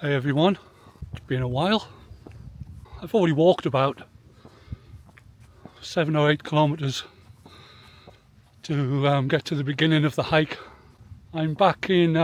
Hey everyone, it's been a while. I've already walked about 7 or 8 kilometers to get to the beginning of the hike. I'm back in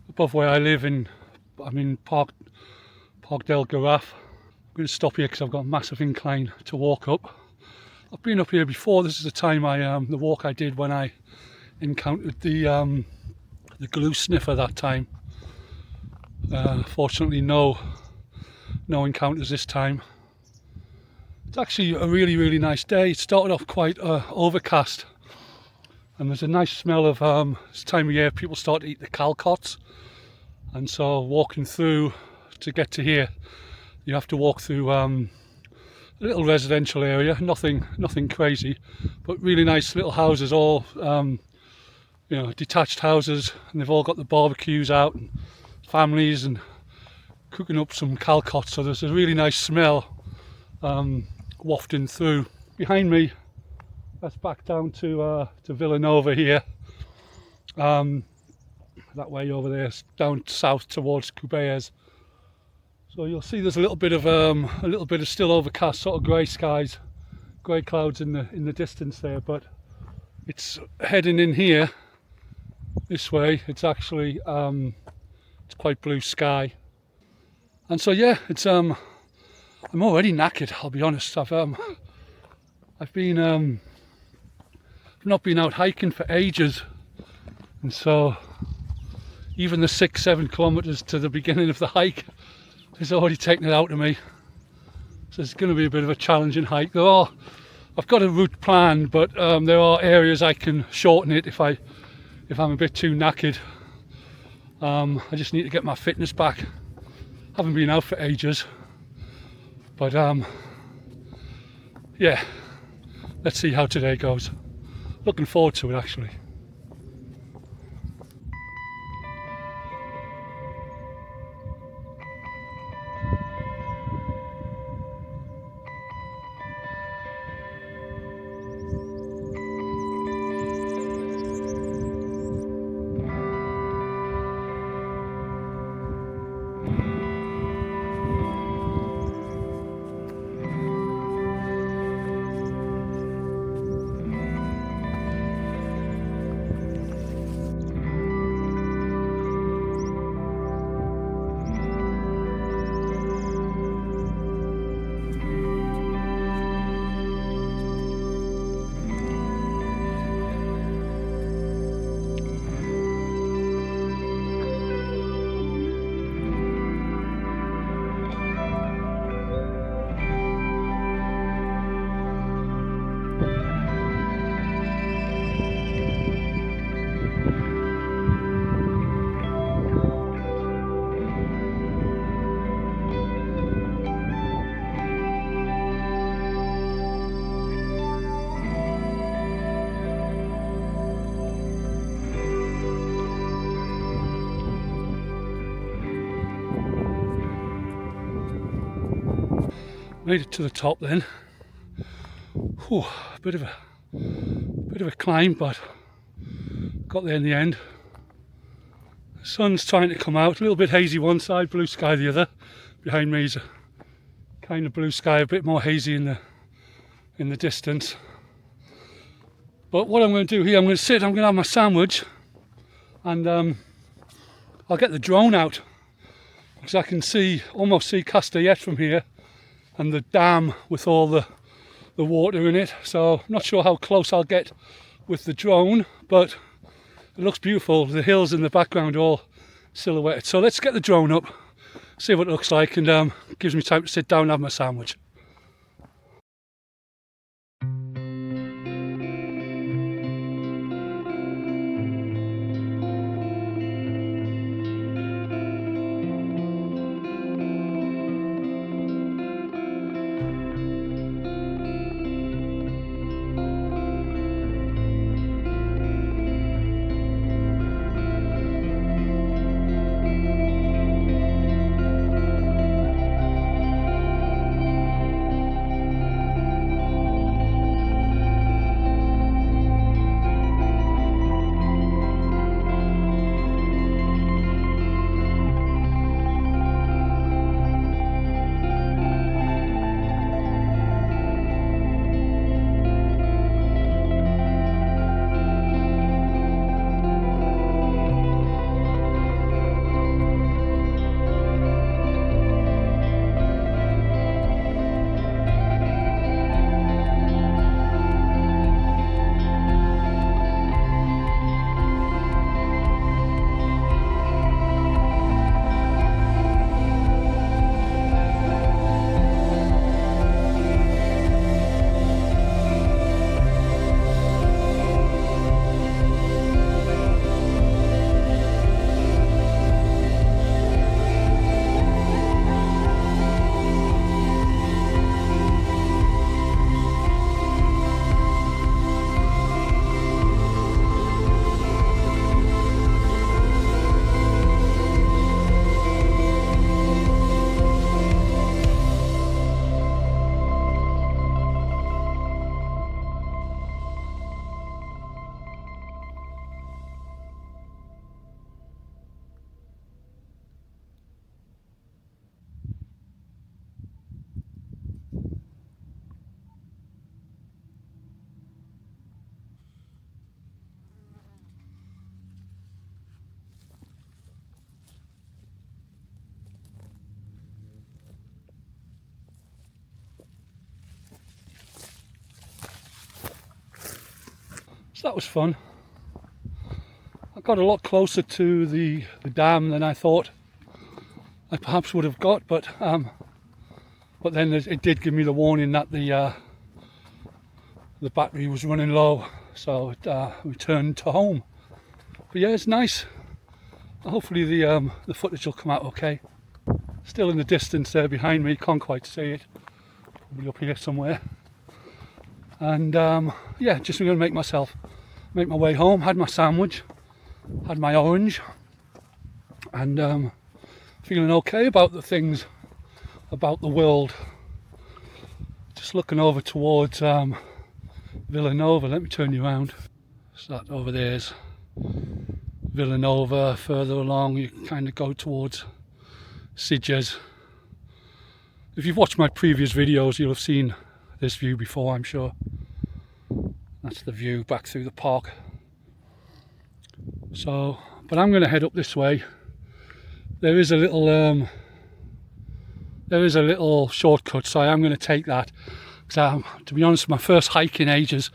above where I live I'm in Parc del Garraf. I'm going to stop here because I've got a massive incline to walk up. I've been up here before. This is the time the walk I did when I encountered the glue sniffer that time. Fortunately no encounters this time. It's actually a really nice day. It started off quite overcast, and there's a nice smell of this time of year people start to eat the calcots, and so walking through to get to here you have to walk through a little residential area, nothing crazy, but really nice little houses, all detached houses, and they've all got the barbecues out and families and cooking up some calcots, so there's a really nice smell wafting through. Behind me, that's back down to Villanova here, that way over there, down south towards Cubelles. So you'll see there's a little bit of still overcast, sort of grey skies, grey clouds in the distance there, but it's heading in here this way. It's actually it's quite blue sky, and so yeah, it's I'm already knackered. I'll be honest. I've not been out hiking for ages, and so even the 6-7 kilometers to the beginning of the hike has already taken it out of me. So it's going to be a bit of a challenging hike. I've got a route planned, but there are areas I can shorten it if I'm a bit too knackered. I just need to get my fitness back. Haven't been out for ages, but yeah, let's see how today goes. Looking forward to it actually. Made it to the top then. Whew, a bit of a climb, but got there in the end. The sun's trying to come out, a little bit hazy one side, blue sky the other. Behind me is a kind of blue sky, a bit more hazy in the distance. But what I'm going to do here, I'm going to sit, I'm going to have my sandwich, and I'll get the drone out because I can almost see Castellet from here, and the dam with all the water in it. So I'm not sure how close I'll get with the drone, but it looks beautiful. The hills in the background are all silhouetted. So let's get the drone up, see what it looks like, and gives me time to sit down and have my sandwich. So that was fun. I got a lot closer to the dam than I thought I perhaps would have got, but then it did give me the warning that the battery was running low, so it returned to home. But yeah, it's nice. Hopefully the footage will come out okay. Still in the distance there behind me, can't quite see it. Probably up here somewhere. And yeah, just going to make my way home. Had my sandwich, had my orange, and feeling okay about the things, about the world. Just looking over towards Villanova. Let me turn you around. So that over there's Villanova. Further along you kind of go towards Sitges. If you've watched my previous videos, you'll have seen this view before, I'm sure. That's the view back through the park. So, but I'm going to head up this way. There is a little shortcut, so I am going to take that. Because to be honest, my first hike in ages,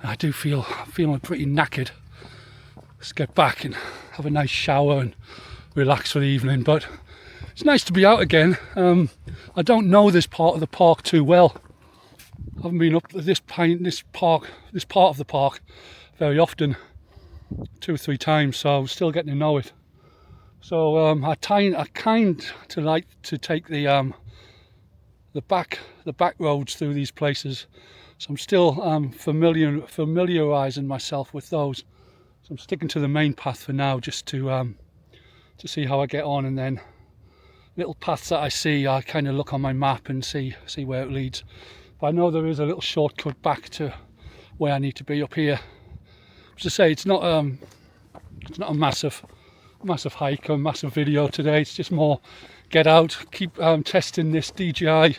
and I do feeling pretty knackered. Let's get back and have a nice shower and relax for the evening. But it's nice to be out again. I don't know this part of the park too well. I haven't been up to this part of the park very often, 2 or 3 times, so I'm still getting to know it. So I kind to like to take the back roads through these places. So I'm still familiarising myself with those. So I'm sticking to the main path for now, just to see how I get on, and then little paths that I see, I kind of look on my map and see where it leads. But I know there is a little shortcut back to where I need to be up here. As I say, it's not a massive hike or massive video today. It's just more get out, keep testing this DJI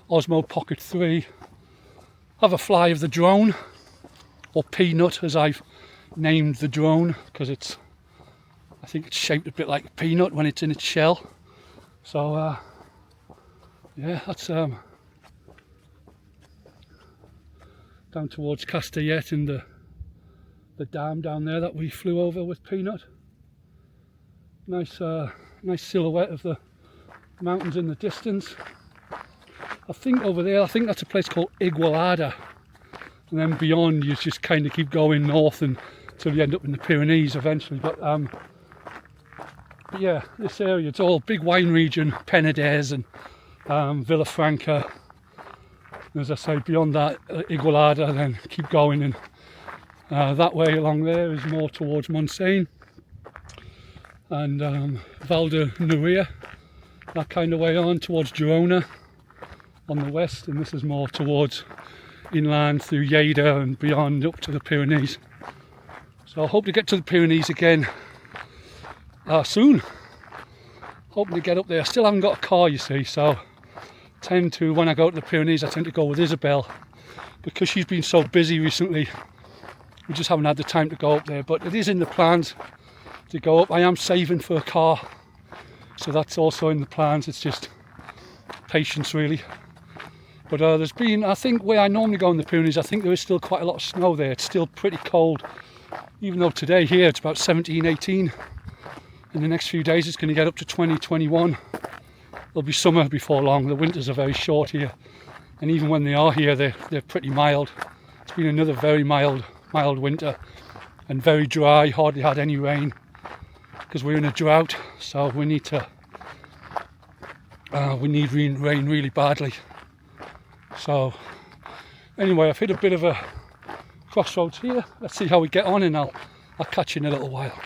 Osmo Pocket 3. Have a fly of the drone, or Peanut as I've named the drone, because I think it's shaped a bit like a peanut when it's in its shell. So yeah, that's down towards Castayet and the dam down there that we flew over with Peanut. Nice silhouette of the mountains in the distance. I think over there, that's a place called Igualada, and then beyond you just kind of keep going north until you end up in the Pyrenees eventually. But yeah, this area, it's all big wine region, Penedès and Villafranca. And as I say, beyond that, Igualada, then keep going, and that way along there is more towards Montseny and Val de Núria, that kind of way on towards Girona on the west, and this is more towards inland through Lleida and beyond up to the Pyrenees. So I hope to get to the Pyrenees again soon. Hoping to get up there. I still haven't got a car, you see, so when I go to the Pyrenees, I tend to go with Isabel, because she's been so busy recently. We just haven't had the time to go up there, but it is in the plans to go up. I am saving for a car, so that's also in the plans. It's just patience, really. But there's been, I think where I normally go in the Pyrenees, I think there is still quite a lot of snow there. It's still pretty cold, even though today here it's about 17, 18. In the next few days it's going to get up to 20, 21. There'll be summer before long. The winters are very short here, and even when they are here, they're pretty mild. It's been another very mild winter, and very dry. Hardly had any rain, because we're in a drought. So we need rain really badly. So anyway, I've hit a bit of a crossroads here. Let's see how we get on, and I'll catch you in a little while.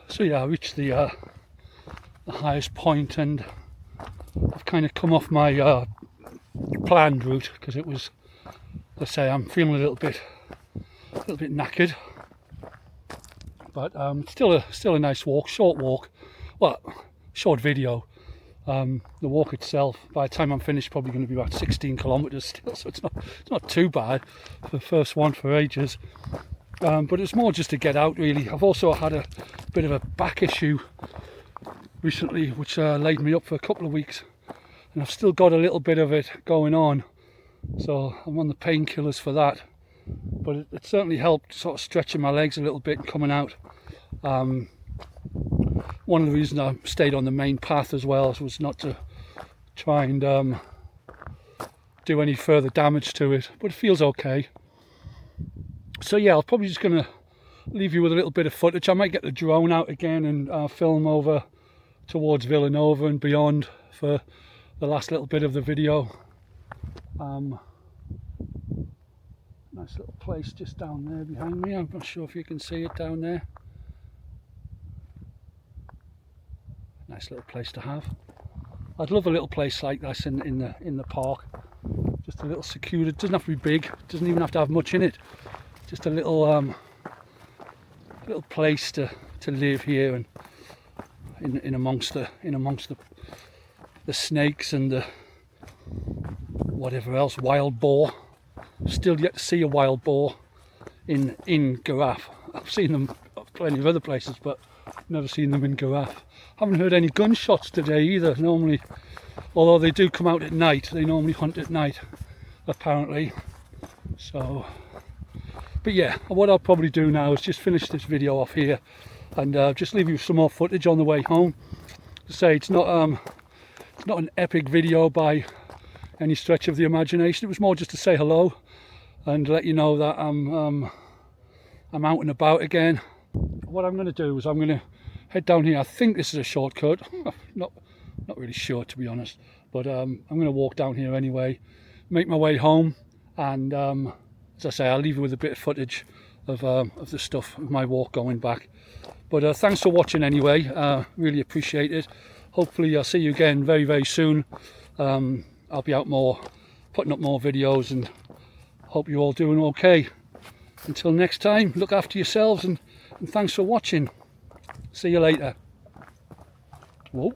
So yeah, I reached the the highest point, and I've kind of come off my planned route because it was, let's say, I'm feeling a little bit knackered, but still a nice walk, short walk, well, short video. The walk itself, by the time I'm finished, probably going to be about 16 kilometers still, so it's not too bad for the first one for ages. But it's more just to get out, really. I've also had a bit of a back issue recently, which laid me up for a couple of weeks, and I've still got a little bit of it going on, so I'm on the painkillers for that. But it certainly helped sort of stretching my legs a little bit and coming out. One of the reasons I stayed on the main path as well was not to try and do any further damage to it, but it feels okay. So yeah, I'm probably just going to leave you with a little bit of footage. I might get the drone out again and film over towards Villanova and beyond for the last little bit of the video. Nice little place just down there behind me. I'm not sure if you can see it down there. Nice little place to have. I'd love a little place like this in the park. Just a little secluded. It doesn't have to be big. It doesn't even have to have much in it. Just a little place to live here, and in amongst the snakes and the whatever else, wild boar. Still yet to see a wild boar in Garraf. I've seen them plenty of other places, but never seen them in Garraf. Haven't heard any gunshots today either. Normally, although they do come out at night, they normally hunt at night, apparently. So, but yeah, what I'll probably do now is just finish this video off here, and just leave you some more footage on the way home. To say it's not an epic video by any stretch of the imagination. It was more just to say hello and let you know that I'm out and about again. What I'm going to do is I'm going to head down here. I think this is a shortcut. not really sure, to be honest, but I'm going to walk down here anyway, make my way home, and as I say, I'll leave you with a bit of footage of the stuff of my walk going back. But thanks for watching anyway. Really appreciate it. Hopefully I'll see you again very, very soon. I'll be out more, putting up more videos, and hope you're all doing okay. Until next time, look after yourselves, and thanks for watching. See you later. Whoa.